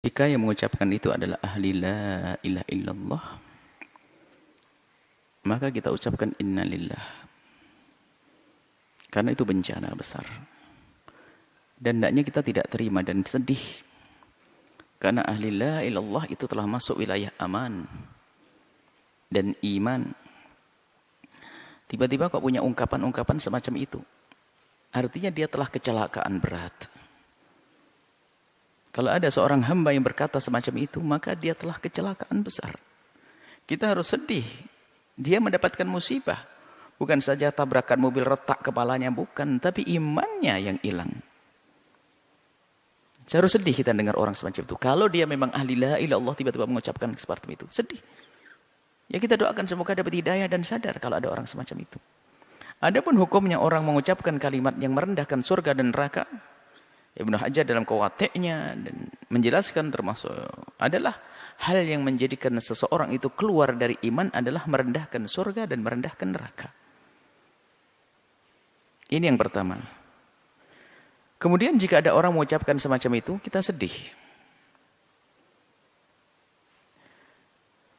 Jika yang mengucapkan itu adalah ahli la ilaha illallah, maka kita ucapkan innalillah. Karena itu bencana besar. Dan hendaknya kita tidak terima dan sedih. Karena ahli la ilaha illallah itu telah masuk wilayah aman dan iman. Tiba-tiba kok punya ungkapan-ungkapan semacam itu. Artinya dia telah kecelakaan berat. Kalau ada seorang hamba yang berkata semacam itu, maka dia telah kecelakaan besar. Kita harus sedih. Dia mendapatkan musibah. Bukan saja tabrakan mobil retak kepalanya, bukan. Tapi imannya yang hilang. Harus sedih kita dengar orang semacam itu. Kalau dia memang ahli la ilaha illallah tiba-tiba mengucapkan seperti itu. Sedih. Ya kita doakan semoga dapat hidayah dan sadar kalau ada orang semacam itu. Adapun hukumnya orang mengucapkan kalimat yang merendahkan surga dan neraka, Ibnu Hajar dalam Qawatiknya dan menjelaskan termasuk adalah hal yang menjadikan seseorang itu keluar dari iman adalah merendahkan surga dan merendahkan neraka. Ini yang pertama. Kemudian jika ada orang mengucapkan semacam itu, kita sedih.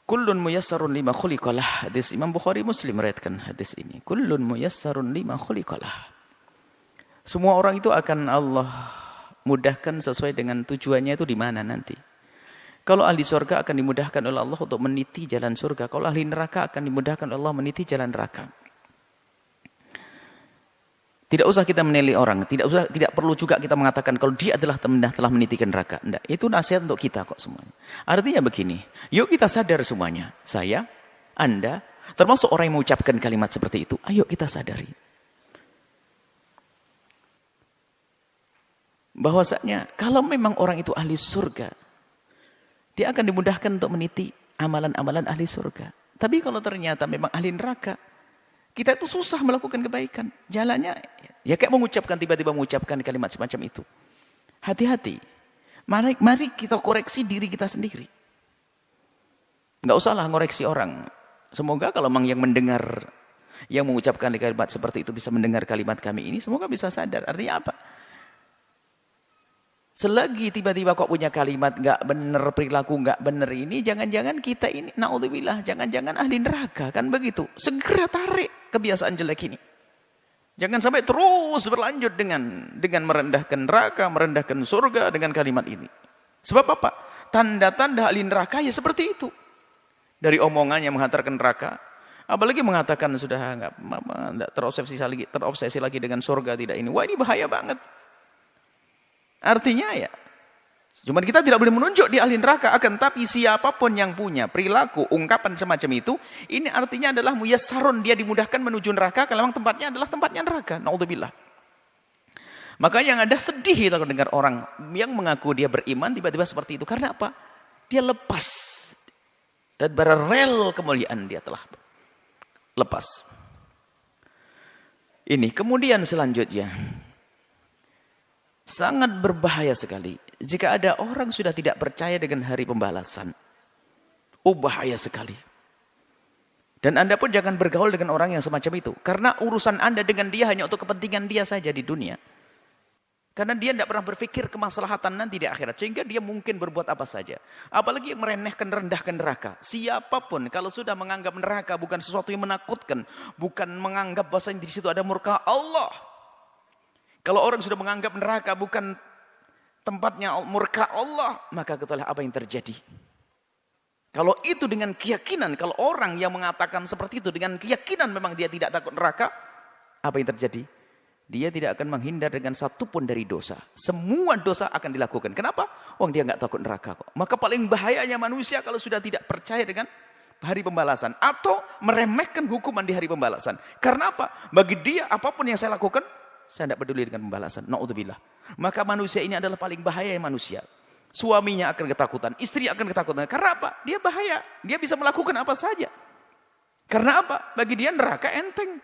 Kullun muyassarun lima khuliqalah. Hadis Imam Bukhari Muslim meriwayatkan hadis ini. Kullun muyassarun lima khuliqalah. Semua orang itu akan Allah mudahkan sesuai dengan tujuannya itu di mana nanti. Kalau ahli surga akan dimudahkan oleh Allah untuk meniti jalan surga. Kalau ahli neraka akan dimudahkan oleh Allah meniti jalan neraka. Tidak usah kita menilai orang, tidak perlu juga kita mengatakan kalau dia adalah telah meniti neraka. Enggak, itu nasihat untuk kita kok semuanya. Artinya begini, yuk kita sadar semuanya. Saya, Anda, termasuk orang yang mengucapkan kalimat seperti itu, ayo kita sadari. Bahwasanya kalau memang orang itu ahli surga, dia akan dimudahkan untuk meniti amalan-amalan ahli surga. Tapi kalau ternyata memang ahli neraka, kita itu susah melakukan kebaikan. Jalannya, ya kayak tiba-tiba mengucapkan kalimat semacam itu. Hati-hati. Mari kita koreksi diri kita sendiri. Nggak usahlah ngoreksi orang. Semoga kalau memang yang mendengar, yang mengucapkan kalimat seperti itu bisa mendengar kalimat kami ini, semoga bisa sadar. Artinya apa? Selagi tiba-tiba kok punya kalimat nggak benar, perilaku nggak benar ini, jangan-jangan kita ini, naudzubillah, jangan-jangan ahli neraka, kan begitu. Segera tarik kebiasaan jelek ini. Jangan sampai terus berlanjut dengan merendahkan neraka, merendahkan surga dengan kalimat ini. Sebab apa? Tanda-tanda ahli neraka ya seperti itu. Dari omongannya menghantarkan neraka, apalagi mengatakan sudah nggak terobsesi lagi dengan surga tidak ini. Wah, ini bahaya banget. Artinya ya, cuman kita tidak boleh menunjuk di ahli neraka, akan tapi siapapun yang punya perilaku, ungkapan semacam itu, ini artinya adalah muyassarun, dia dimudahkan menuju neraka, kalau memang tempatnya adalah tempatnya neraka. Naudzubillah. Makanya yang ada sedih kita mendengar orang yang mengaku dia beriman tiba-tiba seperti itu. Karena apa? Dia lepas. Dan berrel kemuliaan dia telah lepas. Ini kemudian selanjutnya. Sangat berbahaya sekali jika ada orang sudah tidak percaya dengan hari pembalasan. Oh, bahaya sekali. Dan Anda pun jangan bergaul dengan orang yang semacam itu. Karena urusan Anda dengan dia hanya untuk kepentingan dia saja di dunia. Karena dia tidak pernah berpikir kemaslahatan nanti di akhirat. Sehingga dia mungkin berbuat apa saja. Apalagi yang merendahkan, rendahkan neraka. Siapapun kalau sudah menganggap neraka bukan sesuatu yang menakutkan. Bukan menganggap bahwasanya di situ ada murka Allah. Kalau orang sudah menganggap neraka bukan tempatnya murka Allah, maka ketahuilah apa yang terjadi. Kalau itu dengan keyakinan, kalau orang yang mengatakan seperti itu dengan keyakinan memang dia tidak takut neraka, apa yang terjadi? Dia tidak akan menghindar dengan satupun dari dosa. Semua dosa akan dilakukan. Kenapa? Oh, dia nggak takut neraka kok. Maka paling bahayanya manusia kalau sudah tidak percaya dengan hari pembalasan atau meremehkan hukuman di hari pembalasan. Karena apa? Bagi dia apapun yang saya lakukan, saya tidak peduli dengan pembalasan. Naudzubillah. Maka manusia ini adalah paling bahaya yang manusia. Suaminya akan ketakutan, istri akan ketakutan. Karena apa? Dia bahaya. Dia bisa melakukan apa saja. Karena apa? Bagi dia neraka enteng.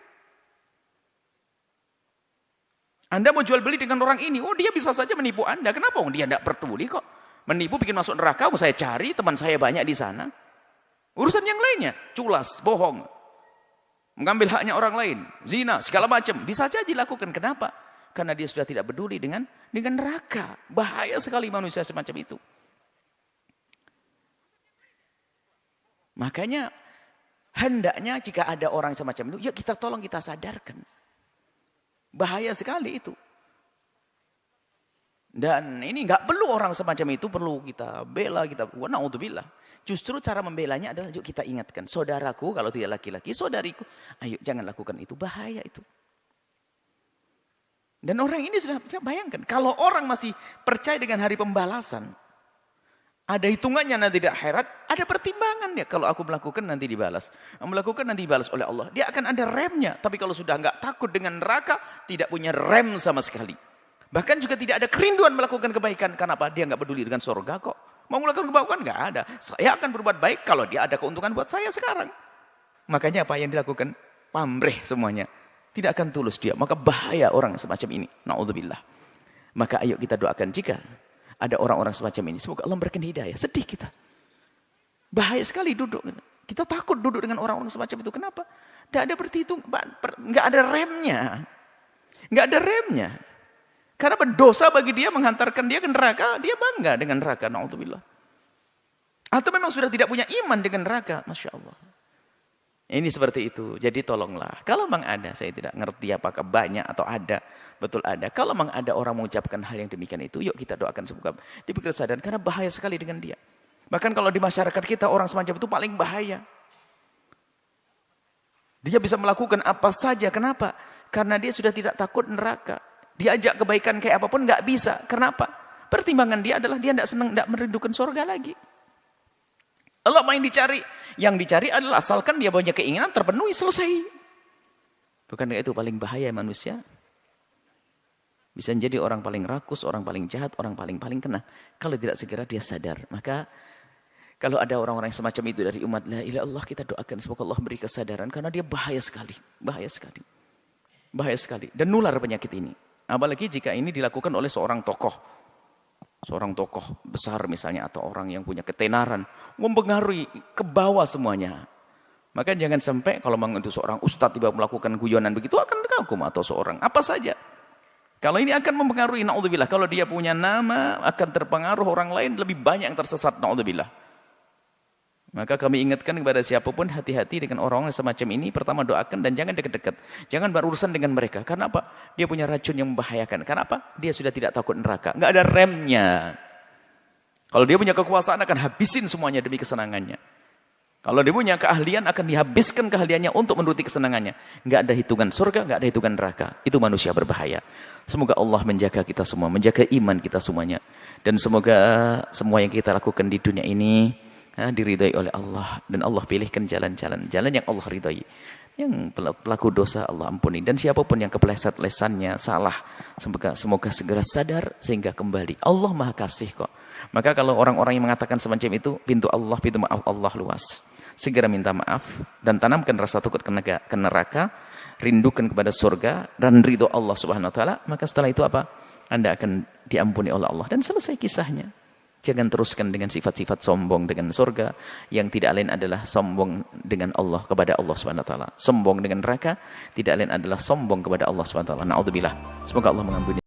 Anda mau jual beli dengan orang ini, oh dia bisa saja menipu Anda. Kenapa? Oh, dia tidak peduli kok. Menipu bikin masuk neraka, mau saya cari, teman saya banyak di sana. Urusan yang lainnya, culas, bohong. Mengambil haknya orang lain, zina, segala macam. Bisa saja dilakukan. Kenapa? Karena dia sudah tidak peduli dengan neraka. Bahaya sekali manusia semacam itu. Makanya hendaknya jika ada orang semacam itu, yuk kita tolong, kita sadarkan. Bahaya sekali itu. Dan ini nggak perlu orang semacam itu perlu kita bela, kita na'udzubillah. Justru cara membelanya adalah yuk kita ingatkan, saudaraku kalau tidak laki-laki, saudariku, ayo jangan lakukan itu, bahaya itu. Dan orang ini sudah bayangkan, kalau orang masih percaya dengan hari pembalasan, ada hitungannya nanti di akhirat, ada pertimbangan ya. Kalau aku melakukan nanti dibalas, melakukan nanti dibalas oleh Allah. Dia akan ada remnya. Tapi kalau sudah nggak takut dengan neraka, tidak punya rem sama sekali. Bahkan juga tidak ada kerinduan melakukan kebaikan. Kenapa? Dia nggak peduli dengan surga kok. Mau melakukan kebaikan nggak ada. Saya akan berbuat baik kalau dia ada keuntungan buat saya sekarang. Makanya apa yang dilakukan? Pamrih semuanya. Tidak akan tulus dia. Maka bahaya orang semacam ini. Na'udzubillah. Maka ayo kita doakan jika ada orang-orang semacam ini. Semoga Allah memberikan hidayah. Sedih kita. Bahaya sekali duduk. Kita takut duduk dengan orang-orang semacam itu. Kenapa? Tidak ada berhitung. Nggak ada remnya. Nggak ada remnya. Karena berdosa bagi dia menghantarkan dia ke neraka. Dia bangga dengan neraka. Na'udzubillah. Atau memang sudah tidak punya iman dengan neraka. Masya Allah. Ini seperti itu. Jadi tolonglah. Kalau memang ada, saya tidak ngerti apakah banyak atau ada. Betul ada. Kalau memang ada orang mengucapkan hal yang demikian itu, yuk kita doakan semoga diberi kesadaran. Karena bahaya sekali dengan dia. Bahkan kalau di masyarakat kita, orang semacam itu paling bahaya. Dia bisa melakukan apa saja. Kenapa? Karena dia sudah tidak takut neraka. Diajak kebaikan kayak apapun nggak bisa. Kenapa? Pertimbangan dia adalah dia tidak senang, tidak merindukan surga lagi. Allah main dicari. Yang dicari adalah asalkan dia punya keinginan terpenuhi, selesai. Bukankah itu paling bahaya manusia? Bisa menjadi orang paling rakus, orang paling jahat, orang paling kena. Kalau tidak segera dia sadar. Maka kalau ada orang-orang semacam itu dari umat la ilaha illallah, kita doakan semoga Allah beri kesadaran. Karena dia bahaya sekali. Bahaya sekali. Bahaya sekali. Dan nular penyakit ini. Apalagi jika ini dilakukan oleh seorang tokoh. Seorang tokoh besar misalnya atau orang yang punya ketenaran mempengaruhi ke bawah semuanya. Maka jangan sampai kalau memang itu seorang ustadz tiba melakukan guyonan begitu akan kagum atau seorang apa saja. Kalau ini akan mempengaruhi, na'udzubillah. Kalau dia punya nama akan terpengaruh orang lain lebih banyak yang tersesat, na'udzubillah. Maka kami ingatkan kepada siapapun hati-hati dengan orang-orang semacam ini. Pertama doakan dan jangan dekat-dekat. Jangan berurusan dengan mereka. Karena apa? Dia punya racun yang membahayakan. Karena apa? Dia sudah tidak takut neraka. Nggak ada remnya. Kalau dia punya kekuasaan akan habisin semuanya demi kesenangannya. Kalau dia punya keahlian akan dihabiskan keahliannya untuk menuruti kesenangannya. Nggak ada hitungan surga, nggak ada hitungan neraka. Itu manusia berbahaya. Semoga Allah menjaga kita semua. Menjaga iman kita semuanya. Dan semoga semua yang kita lakukan di dunia ini diridhai oleh Allah, dan Allah pilihkan jalan yang Allah ridhai. Yang pelaku dosa Allah ampuni, dan siapapun yang kepleset lesannya salah, semoga segera sadar sehingga kembali. Allah Maha Kasih kok. Maka kalau orang-orang yang mengatakan semacam itu, pintu maaf Allah luas. Segera minta maaf dan tanamkan rasa takut ke neraka, rindukan kepada surga dan ridho Allah Subhanahu wa taala, maka setelah itu apa? Anda akan diampuni oleh Allah dan selesai kisahnya. Jangan teruskan dengan sifat-sifat sombong dengan surga yang tidak lain adalah sombong dengan Allah kepada Allah Subhanahu wa taala. Sombong dengan neraka tidak lain adalah sombong kepada Allah Subhanahu wa taala. Na'udzubillah. Semoga Allah mengampuni.